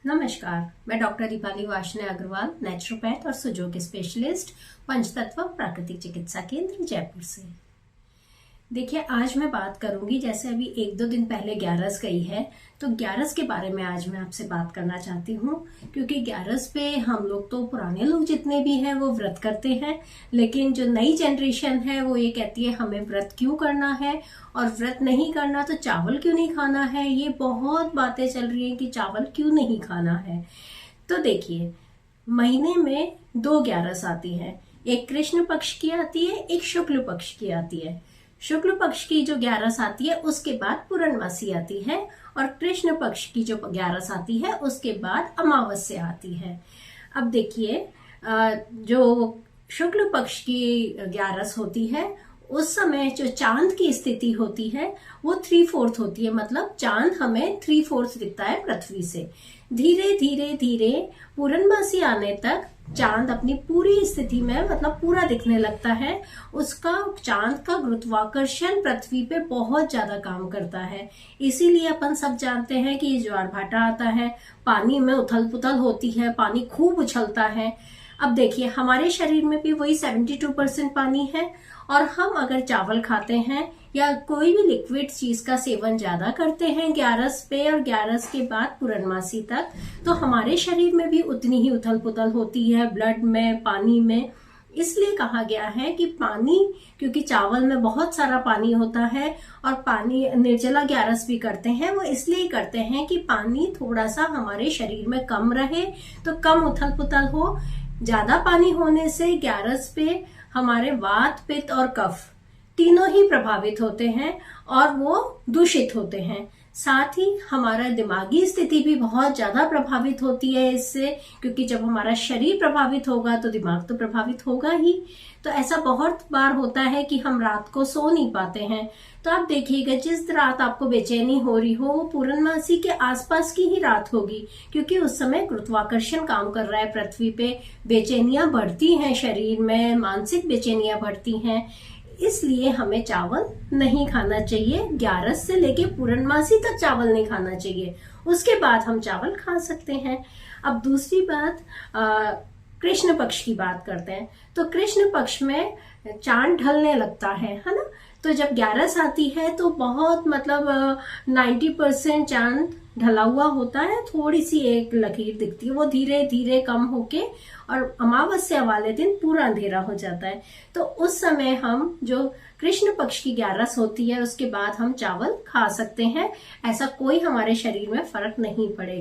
नमस्कार, मैं doctor Deepali Varshney Agarwal, naturopath और सुजोग स्पेशलिस्ट, पंचतत्व प्राकृतिक चिकित्सा केंद्र जयपुर से। देखिए, आज मैं बात करूंगी, जैसे अभी 1-2 दिन पहले ग्यारस गई है, तो ग्यारस के बारे में आज मैं आपसे बात करना चाहती हूँ। क्योंकि ग्यारस पे हम लोग तो पुराने लोग जितने भी हैं वो व्रत करते हैं, लेकिन जो नई जनरेशन है वो ये कहती है हमें व्रत क्यों करना है, और व्रत नहीं करना तो चावल क्यों नहीं खाना है। ये बहुत बातें चल रही हैं कि चावल क्यों नहीं खाना है। तो देखिए, महीने में 2 ग्यारस आती है, एक कृष्ण पक्ष की आती है, एक शुक्ल पक्ष की आती है। शुक्ल पक्ष की जो ग्यारस आती है उसके बाद पूर्णमासी आती है, और कृष्ण पक्ष की जो ग्यारस आती है उसके बाद अमावस्या आती है। अब देखिए, जो शुक्ल पक्ष की ग्यारस होती है उस समय जो चांद की स्थिति होती है वो 3/4 होती है, मतलब चांद हमें 3/4 दिखता है पृथ्वी से। धीरे धीरे धीरे पूर्णमासी आने तक चांद अपनी पूरी स्थिति में, मतलब पूरा दिखने लगता है। उसका चांद का गुरुत्वाकर्षण पृथ्वी पे बहुत ज्यादा काम करता है, इसीलिए अपन सब जानते हैं कि ज्वार भाटा आता है, पानी में उथल पुथल होती है, पानी खूब उछलता है। अब देखिए, हमारे शरीर में भी वही 72% पानी है, और हम अगर चावल खाते हैं या कोई भी लिक्विड चीज का सेवन ज्यादा करते हैं ग्यारस पे और ग्यारस के बाद पूर्णमासी तक, तो हमारे शरीर में भी उतनी ही उथल पुथल होती है, ब्लड में, पानी में। इसलिए कहा गया है कि पानी, क्योंकि चावल में बहुत सारा पानी होता है, और पानी निर्जला ग्यारस भी करते हैं, वो इसलिए करते हैं कि पानी थोड़ा सा हमारे शरीर में कम रहे, तो कम उथल पुथल हो। ज्यादा पानी होने से ग्यारस पे हमारे वात, पित्त और कफ तीनों ही प्रभावित होते हैं और वो दूषित होते हैं। साथ ही हमारा दिमागी स्थिति भी बहुत ज्यादा प्रभावित होती है इससे, क्योंकि जब हमारा शरीर प्रभावित होगा तो दिमाग तो प्रभावित होगा ही। तो ऐसा बहुत बार होता है कि हम रात को सो नहीं पाते हैं। तो आप देखिएगा, जिस रात आपको बेचैनी हो रही हो वो पूर्णमासी के आसपास की ही रात होगी, क्योंकि उस समय गुरुत्वाकर्षण काम कर रहा है पृथ्वी पे, बेचैनियां बढ़ती हैं शरीर में, मानसिक बेचैनियां बढ़ती हैं। इसलिए हमें चावल नहीं खाना चाहिए, ग्यारस से लेके पूर्णमासी तक चावल नहीं खाना चाहिए, उसके बाद हम चावल खा सकते हैं। अब दूसरी बात, कृष्ण पक्ष की बात करते हैं। तो कृष्ण पक्ष में चांद ढलने लगता है ना। तो जब ग्यारस आती है तो बहुत, मतलब 90% चांद ढला हुआ होता है, थोड़ी सी एक लकीर दिखती है, वो धीरे धीरे कम होके और अमावस्या वाले दिन पूरा अंधेरा हो जाता है। तो उस समय हम, जो कृष्ण पक्ष की ग्यारस होती है उसके बाद हम चावल खा सकते हैं, ऐसा कोई हमारे शरीर में फर्क नहीं पड़ेगा।